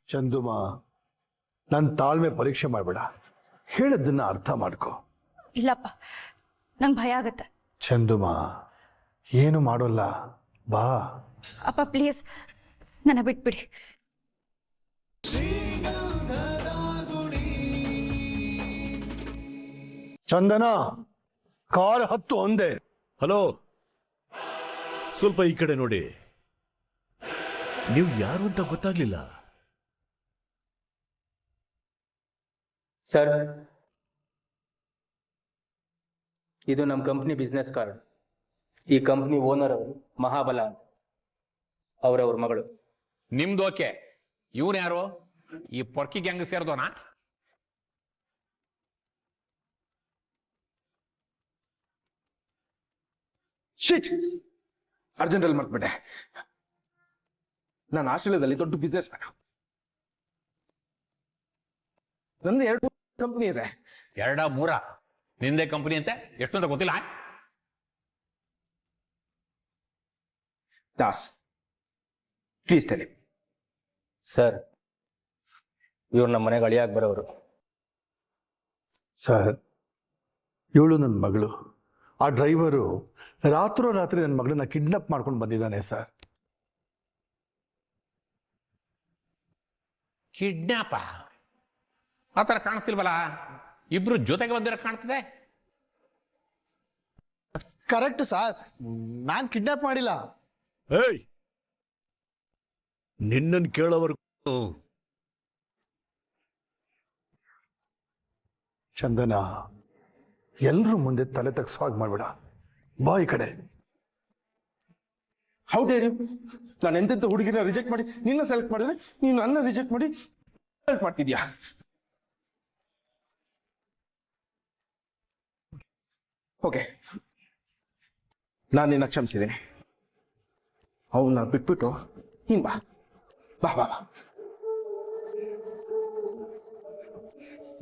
ಚಂದುಮಾ, ನನ್ನ ತಾಳ್ಮೆ ಪರೀಕ್ಷೆ ಮಾಡಬೇಡ. ಹೇಳಿದ್ದನ್ನ ಅರ್ಥ ಮಾಡ್ಕೊ. ಇಲ್ಲಪ್ಪ, ನಂಗೆ ಭಯ ಆಗತ್ತೆ. ಚಂದುಮಾ, ಏನು ಮಾಡೋಲ್ಲ, ಬಾ. ಅಪ್ಪ ಪ್ಲೀಸ್, ನನ್ನ ಬಿಟ್ಬಿಡಿ. ಚಂದನ, ಕಾರ್ ಹತ್ತು ಒಂದೇ. ಹಲೋ, ಸ್ವಲ್ಪ ಈ ಕಡೆ ನೋಡಿ. ನೀವು ಯಾರು ಅಂತ ಗೊತ್ತಾಗ್ಲಿಲ್ಲ. ಸರ್, ಇದು ನಮ್ಮ ಕಂಪ್ನಿ ಬಿಸ್ನೆಸ್ ಕಾರ್ಡ್. ಈ ಕಂಪ್ನಿ ಓನರ್ ಅವರು ಮಹಾಬಲ ಅಂತ, ಅವರವ್ರ ಮಗಳು. ನಿಮ್ದು ಓಕೆ. ಇವನು ಯಾರು? ಈ ಪೊರ್ಕಿ ಗ್ಯಾಂಗ್ ಸೇರಿದೋನಾ? ಶಿಟ್, ಅರ್ಜೆಂಟಲ್ಲಿ ಮರ್ತ್ಬಿಟ್ಟೆ. ನಾನು ಆಸ್ಟ್ರೇಲಿಯಾದಲ್ಲಿ ದೊಡ್ಡ ಬಿಸ್ನೆಸ್ ಮ್ಯಾನ್. ನಂದು 2 ಕಂಪ್ನಿ ಇದೆ. 2 3 ನಿಂದೆ ಕಂಪನಿ ಅಂತೆ, ಎಷ್ಟು ಅಂತ ಗೊತ್ತಿಲ್ಲ. Das, please tell. ಸರ್, ಇವ್ರು ನಮ್ಮ ಮನೆಗೆ ಅಳಿಯಾಗಿ ಬರೋರು. ಸರ್, ಇವಳು ನನ್ನ ಮಗಳು. ಆ ಡ್ರೈವರು ರಾತ್ರಿ ನನ್ನ ಮಗಳನ್ನ ಕಿಡ್ನಾಪ್ ಮಾಡ್ಕೊಂಡು ಬಂದಿದ್ದಾನೆ ಸರ್. ಕಿಡ್ನಾಪ? ಆ ಥರ ಕಾಣಿಸ್ತಿಲ್ವಲ್ಲ. ಇಬ್ರು ಜೊತೆಗೆ ಬಂದಿರೋ ಕಾಣ್ತದೆ. ಕರೆಕ್ಟ್ ಸರ್, ನಾನ್ ಕಿಡ್ನಾಪ್ ಮಾಡಿಲ್ಲ. ಏಯ್, ನಿನ್ನನ್ನು ಕೇಳೋವರೆಗೂ. ಚಂದನ, ಎಲ್ಲರೂ ಮುಂದೆ ತಲೆ ತಗ್ಸೋ ಹಾಗೆ ಮಾಡ್ಬೇಡ. ಬಾ ಈ ಕಡೆ. How dare you? ನಾನು ಎಂತೆಂತ ಹುಡುಗಿನ ರಿಜೆಕ್ಟ್ ಮಾಡಿ ನಿನ್ನ ಸೆಲೆಕ್ಟ್ ಮಾಡಿದ್ರೆ ನೀನು ನನ್ನ ರಿಜೆಕ್ಟ್ ಮಾಡಿ ಸೆಲೆಕ್ಟ್ ಮಾಡ್ತಿದ್ಯಾ? ಓಕೆ, ನಾನು ನಿನ್ನ ಕ್ಷಮಿಸಿದ್ದೀನಿ. ಅವನ್ನ ಬಿಟ್ಬಿಟ್ಟು ನೀನ್ ಬಾ ಬಾ ಬಾ ಬಾ.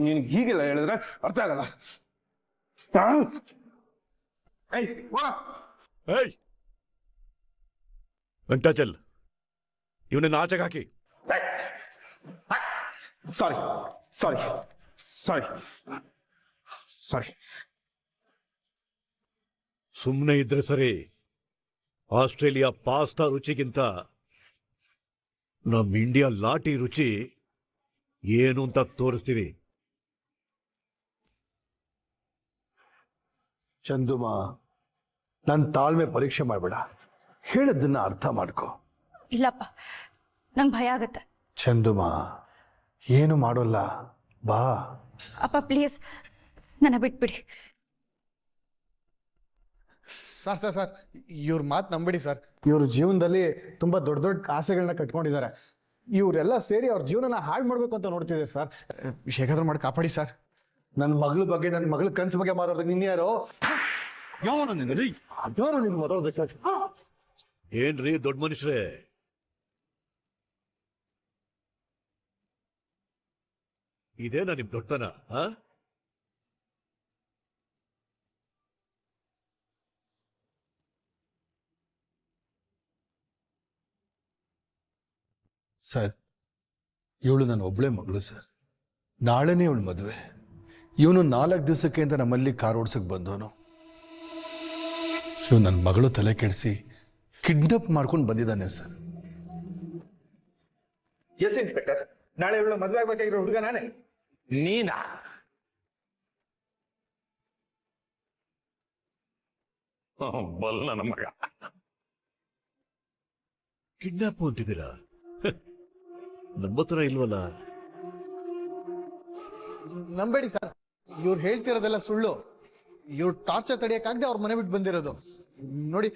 ನೀನು ಹೀಗೆಲ್ಲ ಹೇಳಿದ್ರೆ ಅರ್ಥ ಆಗಲ್ಲ. ಏಯ್ ವೆಂಕಟಾಚಲ್, ಇವನನ್ನ ಆಚೆಗೆ ಹಾಕಿ. ಸಾರಿ ಸಾರಿ ಸಾರಿ ಸಾರಿ. ಸುಮ್ಮನೆ ಇದ್ರೆ ಸರಿ. ಆಸ್ಟ್ರೇಲಿಯಾ ಪಾಸ್ತಾ ರುಚಿಗಿಂತ ನಮ್ಮ ಇಂಡಿಯಾ ಲಾಟಿ ರುಚಿ ಏನು ಅಂತ ತೋರಿಸ್ತೀವಿ. ಚಂದುಮಾ, ನನ್ನ ತಾಳ್ಮೆ ಪರೀಕ್ಷೆ ಮಾಡಬೇಡ. ಹೇಳಿದ್ದನ್ನ ಅರ್ಥ ಮಾಡ್ಕೊ. ಇಲ್ಲಪ್ಪ, ನಂಗೆ ಭಯ ಆಗತ್ತೆ. ಚಂದುಮಾ, ಏನು ಮಾಡೋಲ್ಲ, ಬಾ. ಅಪ್ಪ ಪ್ಲೀಸ್, ನನ್ನ ಬಿಟ್ಬಿಡಿ. ಸರ್ ಸರ್ ಸರ್, ಇವ್ರ ಮಾತು ನಂಬಿಡಿ ಸರ್. ಇವ್ರ ಜೀವನದಲ್ಲಿ ತುಂಬಾ ದೊಡ್ಡ ದೊಡ್ಡ ಆಸೆಗಳನ್ನ ಕಟ್ಕೊಂಡಿದ್ದಾರೆ. ಇವರೆಲ್ಲ ಸೇರಿ ಅವ್ರ ಜೀವನನ ಹಾಳು ಮಾಡ್ಬೇಕು ಅಂತ ನೋಡ್ತಿದ್ದಾರೆ ಸರ್. ಹೇಗಾದ್ರೂ ಮಾಡಿ ಕಾಪಾಡಿ ಸರ್. ನನ್ನ ಮಗಳ ಬಗ್ಗೆ, ನನ್ನ ಮಗಳ ಕನಸು ಬಗ್ಗೆ ಮಾತಾಡೋದಕ್ಕೆ ನಿನ್ಯಾರೋ? ಯಾವನು ಮಾತಾಡೋದಕ್ಕೆ? ಏನ್ರಿ ದೊಡ್ಡ ಮನುಷ್ಯರೇ, ಇದೇನಾ ನಿಮ್ ದೊಡ್ಡತನ? ಸರ್, ಇವಳು ನನ್ನ ಒಬ್ಬಳೇ ಮಗಳು ಸರ್. ನಾಳೆನೇ ಇವಳು ಮದುವೆ. ಇವನು 4 ದಿವಸಕ್ಕೆ ಅಂತ ನಮ್ಮಲ್ಲಿ ಕಾರ್ ಓಡ್ಸಕ್ಕೆ ಬಂದವನು. ಇವ್ ನನ್ನ ಮಗಳು ತಲೆ ಕೆಡಿಸಿ ಕಿಡ್ನಾಪ್ ಮಾಡ್ಕೊಂಡು ಬಂದಿದ್ದಾನೆ ಸರ್. ಎಸ್ ಇನ್ಸ್ಪೆಕ್ಟರ್, ನಾಳೆ ಇವಳು ಮದುವೆ ಆಗ್ಬೇಕಾಗಿರೋ ಹುಡುಗ ನಾನೇ. ನೀನಾ? ಬಲ್ಲ ನನ್ನ ಮಗ. ಕಿಡ್ನಾಪ್ ಅಂತಿದ್ದೀರಾ? ನಂಬತ್ತರ ಇಲ್ವಲ್ಲ. ನಂಬೇಡಿ ಸರ್, ಇವ್ರು ಹೇಳ್ತಿರೋದೆಲ್ಲ ಸುಳ್ಳು. ಇವ್ರು ಟಾರ್ಚರ್ ತಡೆಯಕ್ಕಾಗದೆ ಅವ್ರ ಮನೆ ಬಿಟ್ಟು ಬಂದಿರೋದು. ನೋಡಿ,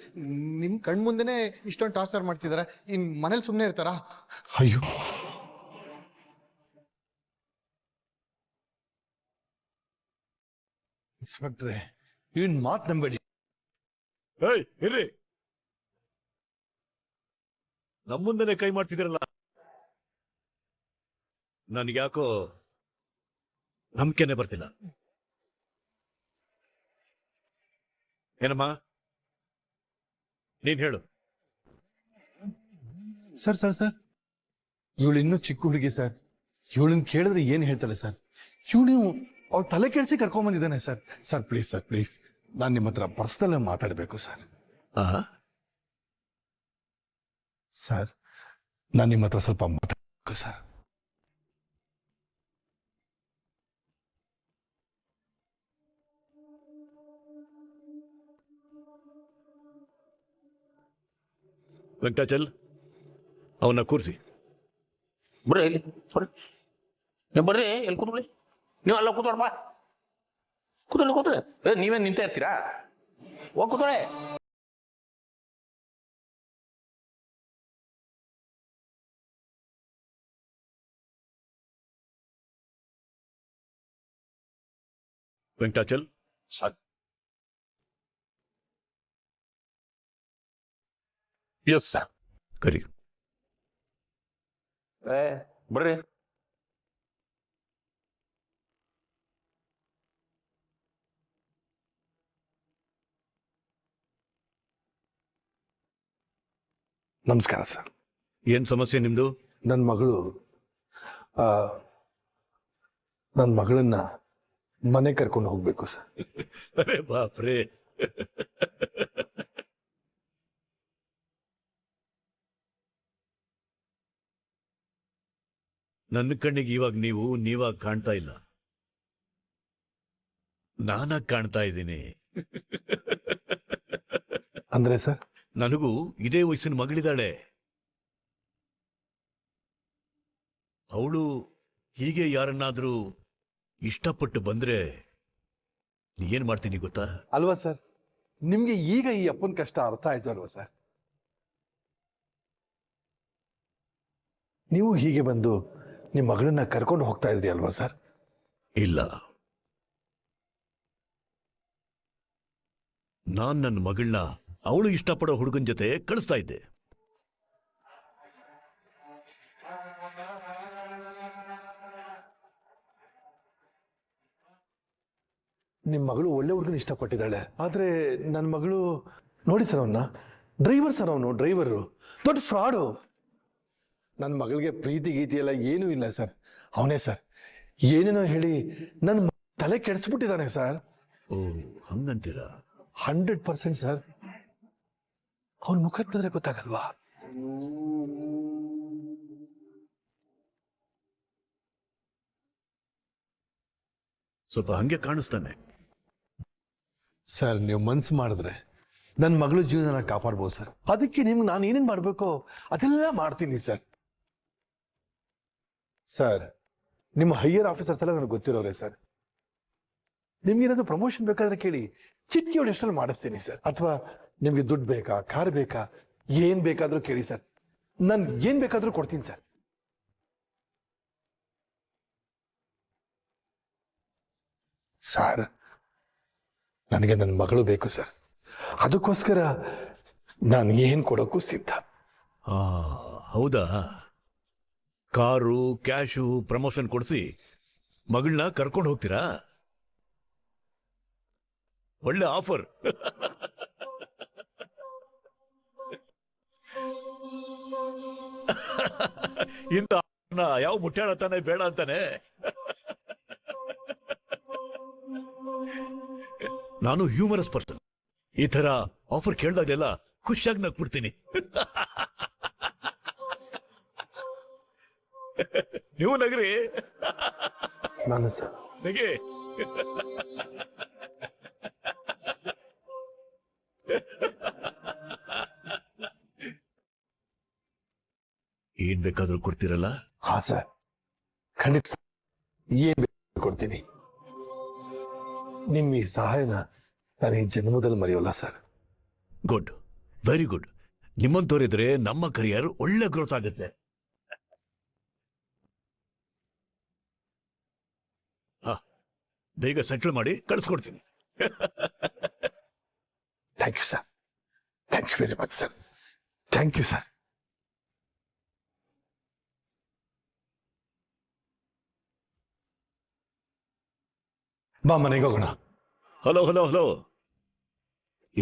ನಿಮ್ ಕಣ್ ಮುಂದೆನೆ ಇಷ್ಟೊಂದು ಟಾರ್ಚರ್ ಮಾಡ್ತಿದಾರೆ. ಇನ್ ಮನೇಲಿ ಸುಮ್ಮನೆ ಇರ್ತಾರಾ? ಅಯ್ಯೋ, ಇನ್ಸ್ಪೆಕ್ಟ್ರೆ, ಇವನ್ ಮಾತು ನಂಬೇಡಿ. ಏಯ್ ಇರ್ರಿ, ನಮ್ಮ ಮುಂದೆನೆ ಕೈ ಮಾಡ್ತಿದ್ದೀರಲ್ಲ, ನನಗ್ಯಾಕೋ ನಂಬಿಕೆನೆ ಬರ್ತಿಲ್ಲ. ಏನಮ್ಮ, ನೀನ್ ಹೇಳು. ಸರ್ ಸರ್ ಸರ್, ಇವಳು ಇನ್ನೂ ಚಿಕ್ಕ ಹುಡುಗಿ ಸರ್. ಇವಳನ್ನ ಕೇಳಿದ್ರೆ ಏನು ಹೇಳ್ತಾಳೆ ಸರ್? ಇವಳು ಅವ್ಳ ತಲೆ ಕೆಡಿಸಿ ಕರ್ಕೊಂಬಂದಿದ್ದಾನೆ sir. Sir please sir, please, ನಾನು ನಿಮ್ಮ ಹತ್ರ ಪರ್ಸ್ನಲ್ ಮಾತಾಡಬೇಕು ಸರ್. ಆ ಸರ್, ನಾನು ನಿಮ್ಮ ಹತ್ರ ಸ್ವಲ್ಪ ಮಾತಾಡಬೇಕು ಸರ್. ವೆಂಕಟಾಚಲ್, ಅವನ್ನ ಕೂರಿಸಿ. ಬರ್ರಿ ಇಲ್ಲಿ ಬರ್ರಿ, ನೀವು ಬರ್ರಿ, ಎಲ್ಲಿ ಕೂತ್ಕೊಳ್ಳಿ. ನೀವು ಅಲ್ಲ ಕೂತ್ಕೊಳ್ ಬಾ, ಕೂತ್ಕೊಳ್ಳಿ ಕೂತ್ಕೊಳ್ಳಿ. ನೀವೇನು ನಿಂತ ಇರ್ತೀರಾ? ಹೋಗಿ ಕೂತ್ಕೊಳ್ಳಿ. ವೆಂಕಟಾಚಲ್, ಎಸ್ ಸರ್. ಕರಿ. ಬರ್ರಿ. ನಮಸ್ಕಾರ ಸರ್. ಏನ್ ಸಮಸ್ಯೆ ನಿಮ್ದು? ನನ್ನ ಮಗಳನ್ನ ಮನೆ ಕರ್ಕೊಂಡು ಹೋಗ್ಬೇಕು ಸರ್. ಅರೆ ಬಾಪ್ರೇ, ನನ್ನ ಕಣ್ಣಿಗೆ ಇವಾಗ ನೀವು ನೀವಾಗಿ ಕಾಣ್ತಾ ಇಲ್ಲ, ನಾನಾಗಿ ಕಾಣ್ತಾ ಇದ್ದೀನಿ. ಅಂದ್ರೆ ಸರ್? ನನಗೂ ಇದೇ ವಯಸ್ಸಿನ ಮಗಳಿದ್ದಾಳೆ. ಅವಳು ಹೀಗೆ ಯಾರನ್ನಾದ್ರೂ ಇಷ್ಟಪಟ್ಟು ಬಂದ್ರೆ ಏನ್ ಮಾಡ್ತೀನಿ ಗೊತ್ತಾ? ಅಲ್ವಾ ಸರ್? ನಿಮ್ಗೆ ಈಗ ಈ ಅಪ್ಪನ ಕಷ್ಟ ಅರ್ಥ ಆಯ್ತು ಅಲ್ವಾ ಸರ್? ನೀವು ಹೀಗೆ ಬಂದು ನಿಮ್ಮ ಮಗಳನ್ನ ಕರ್ಕೊಂಡು ಹೋಗ್ತಾ ಇದ್ರಿ ಅಲ್ವಾ ಸರ್? ಇಲ್ಲ, ನಾನ್ ನನ್ನ ಮಗಳನ್ನ ಅವಳು ಇಷ್ಟಪಡೋ ಹುಡುಗನ ಜೊತೆ ಕಳಿಸ್ತಾ ಇದ್ದೆ. ನಿಮ್ಮ ಮಗಳು ಒಳ್ಳೆ ಹುಡುಗನ ಇಷ್ಟಪಟ್ಟಿದ್ದಾಳೆ. ಆದ್ರೆ ನನ್ನ ಮಗಳು ನೋಡಿ ಸರ್, ಅವನ್ನ ಡ್ರೈವರ್ ಸರ್, ಅವನು ಡ್ರೈವರು, ದೊಡ್ಡ ಫ್ರಾಡು. ನನ್ನ ಮಗಳಿಗೆ ಪ್ರೀತಿ ಗೀತಿ ಎಲ್ಲ ಏನೂ ಇಲ್ಲ ಸರ್. ಅವನೇ ಸರ್ ಏನೇನೋ ಹೇಳಿ ನನ್ನ ತಲೆ ಕೆಡಿಸ್ಬಿಟ್ಟಿದ್ದಾನೆ ಸರ್. ಓ, ಹಂಗಂತೀರಾ? 100% ಸರ್. ಅವನ ಮುಖ ನೋಡಿದ್ರೆ ಗೊತ್ತಾಗಲ್ವಾ? ಸ್ವಲ್ಪ ಹಂಗೆ ಕಾಣಿಸ್ತಾನೆ. ಸರ್, ನೀವು ಮನ್ಸು ಮಾಡಿದ್ರೆ ನನ್ನ ಮಗಳ ಜೀವನ ಕಾಪಾಡ್ಬೋದು ಸರ್. ಅದಕ್ಕೆ ನಿಮ್ಗೆ ನಾನು ಏನೇನು ಮಾಡಬೇಕೋ ಅದೆಲ್ಲ ಮಾಡ್ತೀನಿ ಸರ್. ಸರ್, ನಿಮ್ಮ ಹೈಯರ್ ಆಫೀಸರ್ಸ್ ಎಲ್ಲ ನನಗೆ ಗೊತ್ತಿರೋರೆ ಸರ್. ನಿಮ್ಗೇನಾದ್ರು ಪ್ರಮೋಷನ್ ಬೇಕಾದ್ರೆ ಕೇಳಿ, ಚಿಟ್ಕಿ ಹೊಡೆ ಎಷ್ಟರಲ್ಲಿ ಮಾಡಿಸ್ತೀನಿ ಸರ್. ಅಥವಾ ನಿಮಗೆ ದುಡ್ಡು ಬೇಕಾ, ಕಾರ್ ಬೇಕಾ, ಏನ್ ಬೇಕಾದ್ರೂ ಕೇಳಿ ಸರ್. ನಾನು ಏನ್ ಬೇಕಾದ್ರೂ ಕೊಡ್ತೀನಿ ಸರ್. ಸರ್, ನನಗೆ ನನ್ನ ಮಗಳು ಬೇಕು ಸರ್. ಅದಕ್ಕೋಸ್ಕರ ನಾನು ಏನ್ ಕೊಡೋಕ್ಕೂ ಸಿದ್ಧ. ಆ, ಹೌದಾ? ಕಾರು, ಕ್ಯಾಶು, ಪ್ರಮೋಷನ್ ಕೊಡಿಸಿ ಮಗಳನ್ನ ಕರ್ಕೊಂಡು ಹೋಗ್ತೀರಾ? ಒಳ್ಳೆ ಆಫರ್. ಇಂಥ ಯಾವ ಮುಟ್ಟಾಳ ತಾನೆ ಬೇಡ ಅಂತಾನೆ. ನಾನು ಹ್ಯೂಮರಸ್ ಪರ್ಸನ್. ಈ ತರ ಆಫರ್ ಕೇಳಿದಾಗೆಲ್ಲ ಖುಷಿಯಾಗಿ ನಗ್ಬಿಡ್ತೀನಿ. ನೀವು ನಗ್ರಿ. ನಾನು ಸರ್ ನಗೆ. ಏನ್ ಬೇಕಾದ್ರೂ ಕೊಡ್ತೀರಲ್ಲ? ಹಾ ಸರ್, ಖಂಡಿತ ಸರ್. ಏನ್ ಬೇಕಾದ್ರೂ ಕೊಡ್ತೀನಿ. ನಿಮ್ಮ ಈ ಸಹಾಯನ ನಾನು ಈ ಜನ್ಮದಲ್ಲಿ ಮರೆಯೋಲ್ಲ ಸರ್. Good, very good. ನಿಮ್ಮಂತೋರಿದ್ರೆ ನಮ್ಮ ಕರಿಯರ್ ಒಳ್ಳೆ ಗ್ರೋತ್ ಆಗುತ್ತೆ. ಬೇಗ ಸೆಟ್ಲ್ ಮಾಡಿ ಕಳಿಸ್ಕೊಡ್ತೀನಿ. Thank you sir. Thank you very much sir. Thank you sir. ಬಾ, ಮನೆಗೆ ಹೋಗೋಣ. ಹಲೋ ಹಲೋ ಹಲೋ,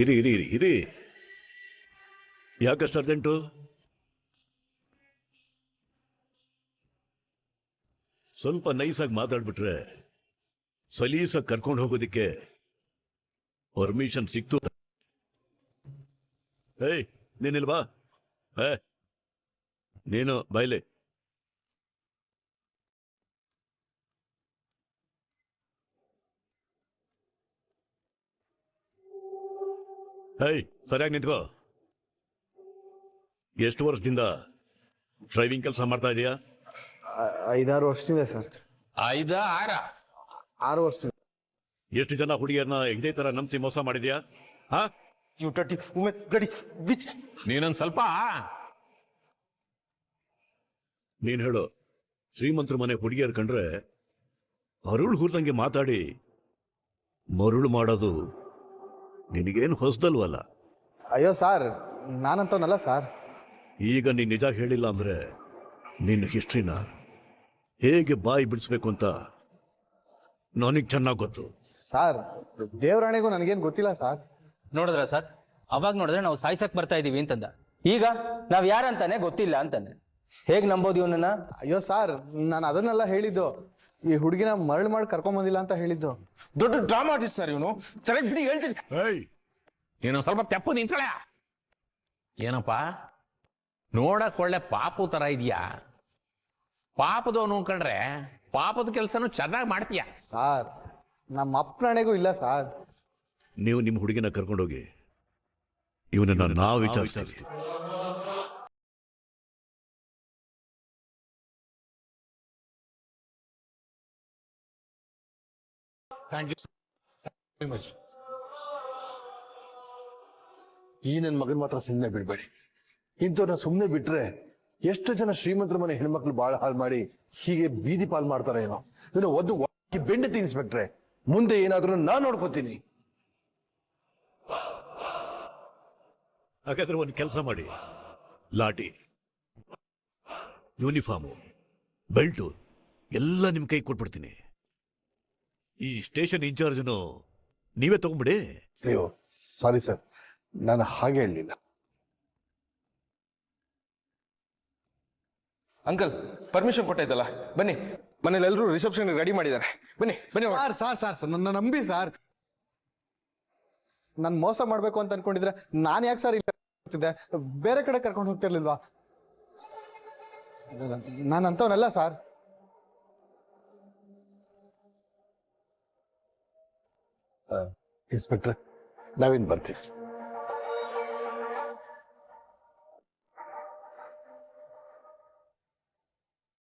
ಇರಿ ಇರಿ ಇರಿ ಇರಿ. ಯಾಕಷ್ಟು ಅರ್ಜೆಂಟು? ಸ್ವಲ್ಪ ನೈಸಾಗಿ ಮಾತಾಡ್ಬಿಟ್ರೆ ಸಲೀಸಾಗಿ ಕರ್ಕೊಂಡು ಹೋಗೋದಿಕ್ಕೆ ಪರ್ಮಿಷನ್ ಸಿಕ್ತು. ಏಯ್ ನೀನಿಲ್ವಾ? ನೀನು ಬಾಯ್ಲೆ. ಏಯ್ ಸರಿಯಾಗಿ ನಿಂತ್ಕೋ. ಎಷ್ಟು ವರ್ಷದಿಂದ ಡ್ರೈವಿಂಗ್ ಕೆಲಸ ಮಾಡ್ತಾ ಇದೀಯಾ? 5-6 ವರ್ಷದಿಂದ ಸರ್. 5-6 6 ವರ್ಷದಿಂದ. ಎಷ್ಟು ಜನ ಹುಡುಗಿಯರನ್ನ ಇದೇ ತರ ನಂಬಿಸಿ ಮೋಸ ಮಾಡಿದ್ಯಾ? ಹಾ, ಯು ಟಟಿ ಉಮೆ ಗಡಿ ವಿಚ್. ನೀನೊಂದು ಸ್ವಲ್ಪ ನೀನ್ ಹೇಳು. ಶ್ರೀಮಂತರ ಮನೆ ಹುಡುಗಿಯರ್ ಕಂಡ್ರೆ ಅರುಳು ಹುರಿದಂಗೆ ಮಾತಾಡಿ ಮರುಳು ಮಾಡೋದು ನಿನಗೇನು ಹೊಸದಲ್ವಲ್ಲ? ಅಯ್ಯೋ ಸರ್, ನಾನಂತವನಲ್ಲ ಸರ್. ಈಗ ನೀನ್ ನಿಜ ಹೇಳಿಲ್ಲ ಅಂದ್ರೆ ನಿನ್ನ ಹಿಸ್ಟ್ರಿನ ಹೇಗೆ ಬಾಯಿ ಬಿಡಿಸ್ಬೇಕು ಅಂತ ನನಗೆ ಚೆನ್ನಾಗಿ ಗೊತ್ತು. ಸರ್, ದೇವರಾಣೆಗೂ ನನಗೇನು ಗೊತ್ತಿಲ್ಲ ಸರ್. ನೋಡಿದ್ರ ಸರ್, ಅವಾಗ ನೋಡಿದ್ರೆ ನಾವು ಸಾಯ್ಸಕ್ ಬರ್ತಾ ಇದೀವಿ ಅಂತಂದ. ಈಗ ನಾವ್ ಯಾರಂತಾನೆ ಗೊತ್ತಿಲ್ಲ ಅಂತಂದೆ. ಹೇಗ್ ನಂಬೋದು ಇವನನ್ನ? ಅಯ್ಯೋ ಸರ್, ನಾನು ಅದನ್ನೆಲ್ಲ ಹೇಳಿದ್ದು. ಈ ಹುಡುಗಿನ ಮರಳು ಮಾಡಿ ಕರ್ಕೊಂಬಂದಿಲ್ಲ ಅಂತ ಹೇಳಿದ್ದು. ದೊಡ್ಡ ಡ್ರಾಮಾ ಆರ್ಟಿಸ್ಟ್ ಸರ್ ಇವನು. ಸರಿಯಾಗಿ ಬಿಡಿ ಹೇಳ್ತೀನಿ. ಏಯ್, ನೀನೊಂದು ಸ್ವಲ್ಪ ತೆಪ್ಪು ನಿಂತ್ಕೊಳ. ಏನಪ್ಪ ನೋಡಕ್ ಒಳ್ಳೆ ಪಾಪು ತರ ಇದೆಯಾ? ಪಾಪದವನು ಕಂಡ್ರೆ ಪಾಪದ ಕೆಲಸನೂ ಚೆನ್ನಾಗಿ ಮಾಡ್ತೀಯ. ಸಾರ್, ನಮ್ಮ ಅಪ್ಪನಾಣೆಗೂ ಇಲ್ಲ ಸಾರ್. ನೀವು ನಿಮ್ಮ ಹುಡುಗಿನ ಕರ್ಕೊಂಡೋಗಿ ಇವನನ್ನ ನಾವು ವಿಚಾರಿಸ್ತೀವಿ. Thank you very much. ಈ ನನ್ನ ಮಗನ ಮಾತ್ರ ಸುಮ್ಮನೆ ಬಿಡಬೇಡಿ. ಇಂಥವ್ರನ್ನ ಸುಮ್ಮನೆ ಬಿಟ್ರೆ ಎಷ್ಟು ಜನ ಶ್ರೀಮಂತರ ಮನೆ ಹೆಣ್ಮಕ್ಳು ಬಾಳ ಹಾಳು ಮಾಡಿ ಹೀಗೆ ಬೀದಿ ಪಾಲ್ ಮಾಡ್ತಾರೆ ಏನೋ. ಇನ್ನು ಒಂದು ಬೆಂಡೆ ತಿನ್ಸ್ಬಿಟ್ರೆ ಮುಂದೆ ಏನಾದ್ರೂ ನಾನ್ ನೋಡ್ಕೋತೀನಿ. ಹಾಗಾದ್ರೆ ಒಂದು ಕೆಲಸ ಮಾಡಿ, ಲಾಠಿ, ಯೂನಿಫಾರ್ಮು, ಬೆಲ್ಟು ಎಲ್ಲ ನಿಮ್ ಕೈ ಕೊಟ್ಬಿಡ್ತೀನಿ. ಈ ಸ್ಟೇಷನ್ ಇನ್ಚಾರ್ಜನು ನೀವೇ ತಗೊಂಡ್ಬಿಡಿ. ಅಯ್ಯೋ ಸಾರಿ ಸರ್, ನಾನು ಹಾಗೆ ಹೇಳಲಿಲ್ಲ. ಅಂಕಲ್ ಪರ್ಮಿಷನ್ ಕೊಟ್ಟಾಯ್ತಲ್ಲ, ಬನ್ನಿ. ಮನೇಲಿ ಎಲ್ಲರೂ ರಿಸೆಪ್ಷನ್ ರೆಡಿ ಮಾಡಿದ್ದಾರೆ. ಬನ್ನಿ ಬನ್ನಿ. ಸರ್, ನನ್ನ ನಂಬಿ ಸರ್. ನಾನು ಮೋಸ ಮಾಡ್ಬೇಕು ಅಂತ ಅನ್ಕೊಂಡಿದ್ರೆ ನಾನು ಯಾಕೆ ಸರ್ ಇಲ್ಲ ಹೋಗ್ತಿದ್ದೆ? ಬೇರೆ ಕಡೆ ಕರ್ಕೊಂಡು ಹೋಗ್ತಿರ್ಲಿಲ್ವಾ? ನಾನು ಅಂತವನಲ್ಲ ಸರ್. ಇನ್ಸ್ಪೆಕ್ಟ್ರೆ, ನಾವೇನು ಬರ್ತೀವಿ.